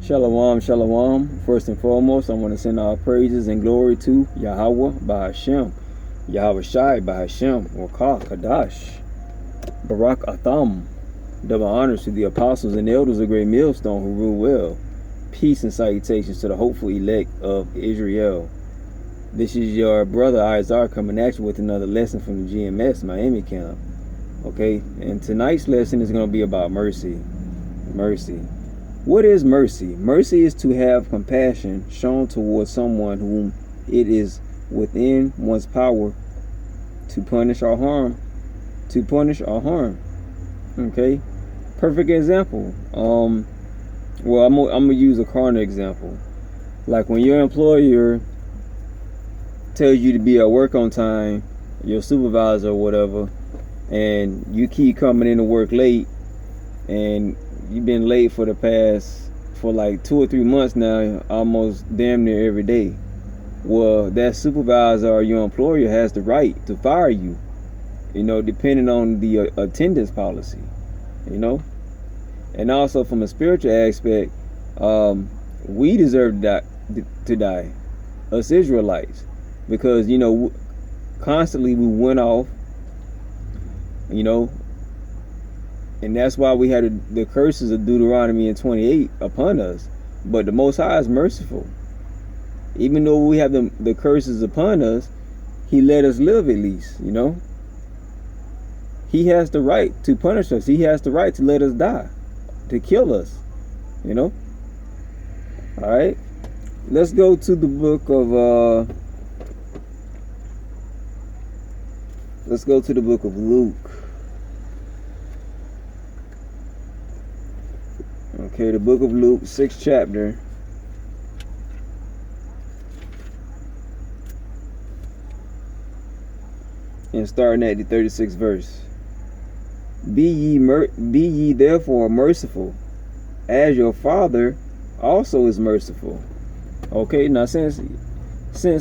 Shalom, shalom. First and foremost, I want to send our praises and glory to Yahweh Bahashem, Yahweh Shai Bahashem, Wakah Kadash, Barak Atham. Double honors to the apostles and elders of Great Millstone who rule well. Peace and salutations to the hopeful elect of Israel. This is your brother Izar coming at you with another lesson from the GMS Miami camp. Okay, and tonight's lesson is going to be about mercy. Mercy. What is mercy? Mercy is to have compassion shown towards someone whom it is within one's power to punish or harm. Okay? Perfect example. Well, I'm gonna use a carnal example. Like when your employer tells you to be at work on time, your supervisor or whatever, and you keep coming into work late, and you've been late for like 2 or 3 months now, almost damn near every day. Well, that supervisor or your employer has the right to fire you, depending on the attendance policy, And also from a spiritual aspect, we deserve to die, us Israelites, because, constantly we went off, and that's why we had the curses of Deuteronomy and 28 upon us. But the Most High is merciful. Even though we have the curses upon us, He let us live at least, He has the right to punish us. He has the right to let us die, to kill us, Alright? Let's go to the book of Luke. Okay, the book of Luke, 6th chapter. And starting at the 36th verse. Be ye therefore merciful, as your Father also is merciful. Okay, now since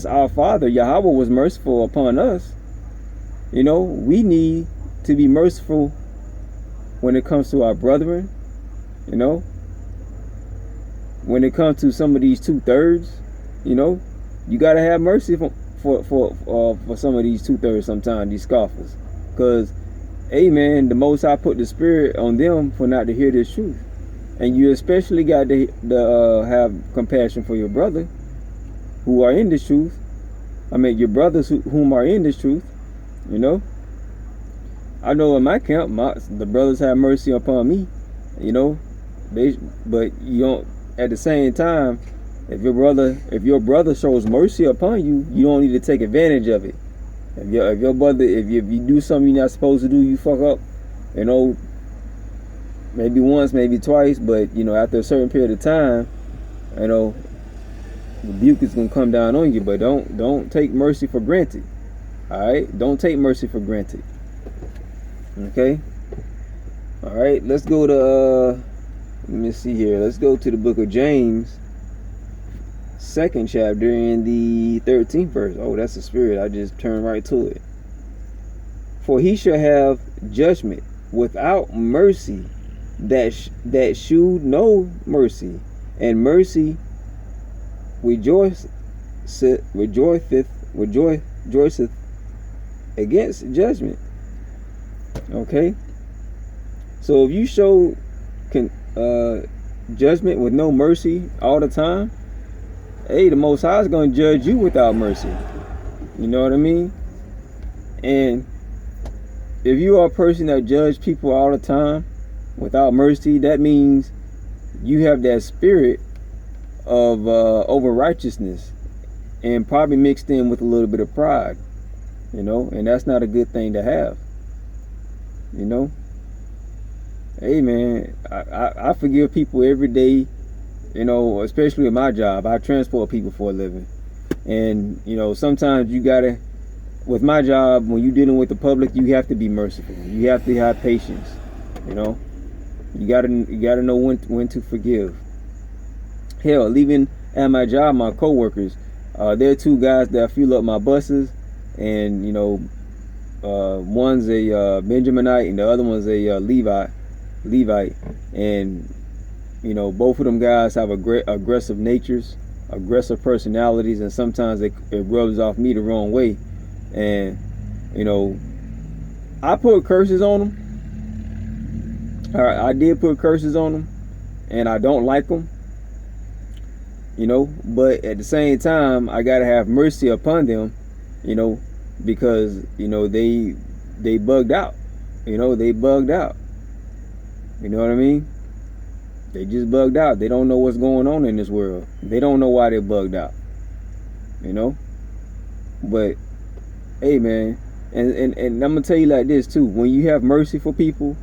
our Father Yahweh was merciful upon us, we need to be merciful when it comes to our brethren. When it comes to some of these 2/3, you gotta have mercy for some of these 2/3 sometimes, these scoffers, because man, the Most High put the spirit on them for not to hear this truth, and you especially got to have compassion for your brother who are in this truth. I mean, your brothers whom are in this truth. I know in my camp, the brothers have mercy upon me. But you don't. At the same time, if your brother shows mercy upon you, you don't need to take advantage of it. If your brother, if you do something you're not supposed to do, you fuck up. Maybe once, maybe twice, but after a certain period of time, rebuke is gonna come down on you. But don't take mercy for granted. All right, don't take mercy for granted. Okay. All right, let's go to. Let me see here. Let's go to the book of James, 2nd chapter, in the 13th verse. Oh, that's the spirit. I just turned right to it. For he shall have judgment without mercy that shewed no mercy, and mercy rejoiceth against judgment. Okay? So if you show judgment with no mercy all the time, the Most High is going to judge you without mercy. You know what I mean? And if you are a person that judge people all the time without mercy, that means you have that spirit of over righteousness, and probably mixed in with a little bit of pride, and that's not a good thing to have. Hey man, I forgive people every day, especially with my job. I transport people for a living. And, sometimes you gotta, with my job, when you're dealing with the public, you have to be merciful. You have to have patience, You gotta know when to forgive. Hell, even at my job, my co-workers, there are 2 guys that fuel up my buses, and, one's a Benjaminite and the other one's a Levite, and You know, both of them guys have aggressive natures, aggressive personalities, and sometimes it rubs off me the wrong way. And, you know, I put curses on them. All right, I did put curses on them, and I don't like them. You know, but at the same time, I gotta have mercy upon them. You know, because you know they bugged out. You know, they bugged out. You know what I mean? They just bugged out. They don't know what's going on in this world. They don't know why they bugged out. You know? But hey, man, and I'm gonna tell you like this too. When you have mercy for people,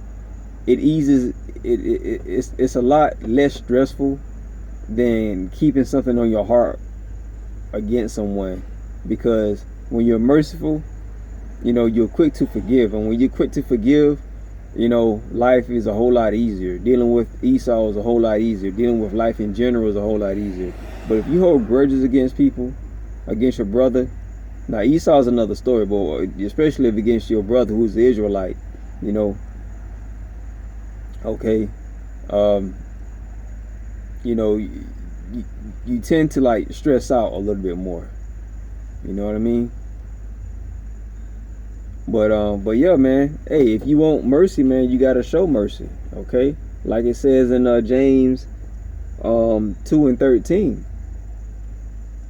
it eases it's a lot less stressful than keeping something on your heart against someone. Because when you're merciful, you know, you're quick to forgive. And when you're quick to forgive, you know, life is a whole lot easier. Dealing with Esau is a whole lot easier. Dealing with life in general is a whole lot easier. But if you hold grudges against people, against your brother, now Esau is another story, but especially if against your brother who's the Israelite, you know, okay, you know, you tend to like stress out a little bit more. You know what I mean? But yeah, man. Hey, if you want mercy, man, you gotta show mercy. Okay, like it says in James 2:13.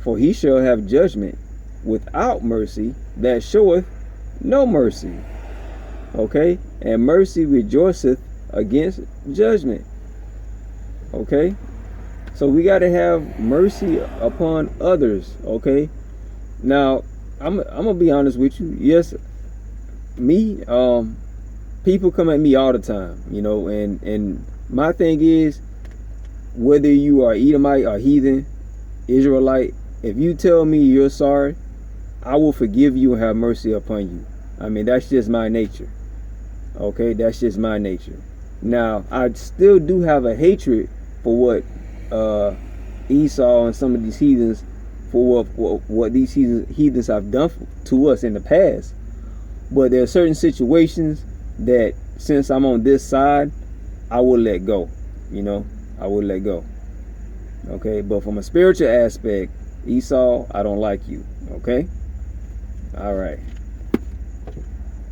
For he shall have judgment without mercy that showeth no mercy. Okay, and mercy rejoiceth against judgment. Okay, so we gotta have mercy upon others. Okay, now I'm gonna be honest with you. Yes. Me, people come at me all the time, you know, and my thing is, whether you are Edomite or heathen, Israelite, if you tell me you're sorry, I will forgive you and have mercy upon you. I mean, that's just my nature. Okay, that's just my nature. Now, I still do have a hatred for what Esau and some of these heathens, for what these heathens have done to us in the past. But there are certain situations that, since I'm on this side, I will let go. You know, I will let go. Okay, but from a spiritual aspect, Esau, I don't like you. Okay, all right.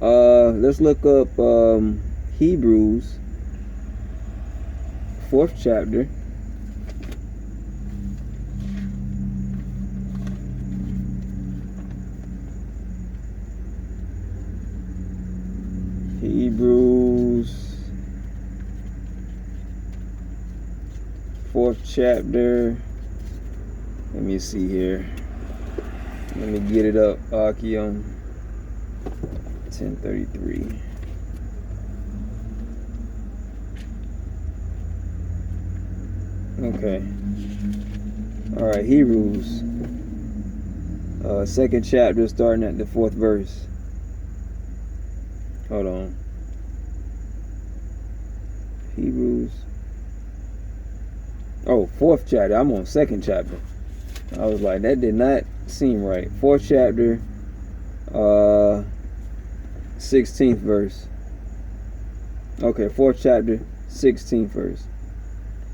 Let's look up Hebrews 4th chapter. Hebrews 4th chapter. Let me see here. Let me get it up. Archeum 10:33. Okay. All right. Hebrews 2nd chapter, starting at the 4th verse. Hold on. Hebrews. Oh, 4th chapter. I'm on 2nd chapter. I was like, that did not seem right. 4th chapter, 16th verse. Okay, 4th chapter, 16th verse.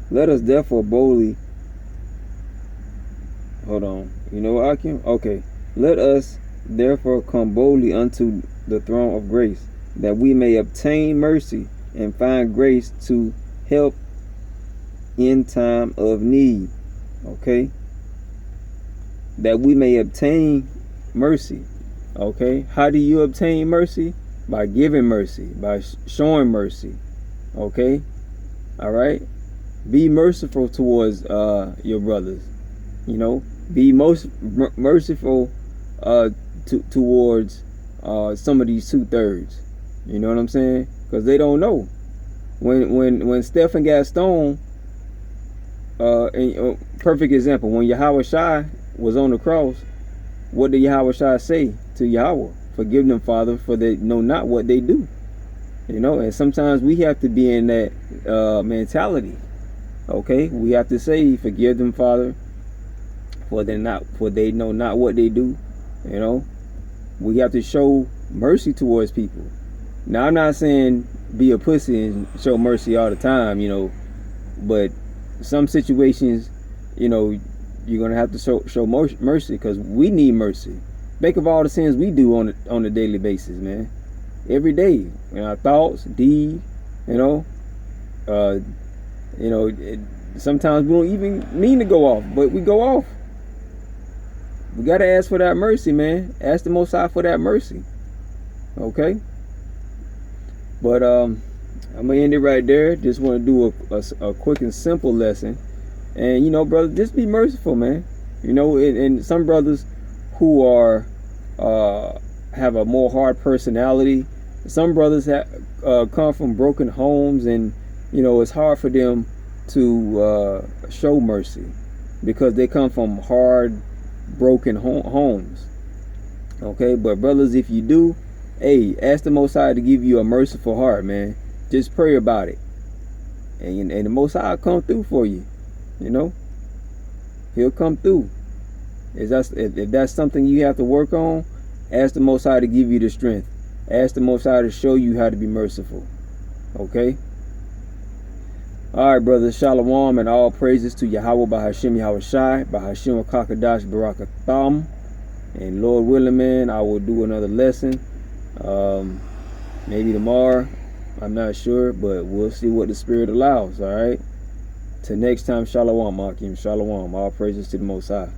Let us therefore boldly. Hold on. You know what, Akim? Okay. Let us therefore come boldly unto the throne of grace, that we may obtain mercy and find grace to help in time of need. Okay, that we may obtain mercy. Okay, how do you obtain mercy? By giving mercy, by showing mercy. Okay, all right. Be merciful towards your brothers. You know, be most merciful towards some of these 2/3. You know what I'm saying? Because they don't know. When Stephen got stoned, perfect example, when Yahweh Shai was on the cross, what did Yahweh Shai say to Yahweh? Forgive them, Father, for they know not what they do. You know, and sometimes we have to be in that mentality. Okay, we have to say, forgive them, Father, for they know not what they do. You know, we have to show mercy towards people. Now, I'm not saying be a pussy and show mercy all the time, you know, but some situations, you know, you're gonna have to show mercy, because we need mercy. Think of all the sins we do on a daily basis, man. Every day, in our thoughts, deed, you know, uh, sometimes we don't even mean to go off, but we go off. We gotta ask for that mercy, man. Ask the Most High for that mercy. Okay. But I'm gonna end it right there. Just want to do a quick and simple lesson. And brother, just be merciful, man. And some brothers who are have a more hard personality. Some brothers come from broken homes, and it's hard for them to show mercy because they come from hard, broken homes. Okay, but brothers, if you do, hey, ask the Most High to give you a merciful heart, man. Just pray about it, and the Most High will come through for you. He'll come through. If that's something you have to work on, ask the Most High to give you the strength. Ask the Most High to show you how to be merciful. Okay? Alright, brothers. Shalom and all praises to Yahweh Bahashem Yahawashi, Bahashem Kakadash Barakatham. And Lord willing, man, I will do another lesson. Maybe tomorrow. I'm not sure, but we'll see what the Spirit allows. Alright? Till next time, Shalom, Makim. Shalom. All praises to the Most High.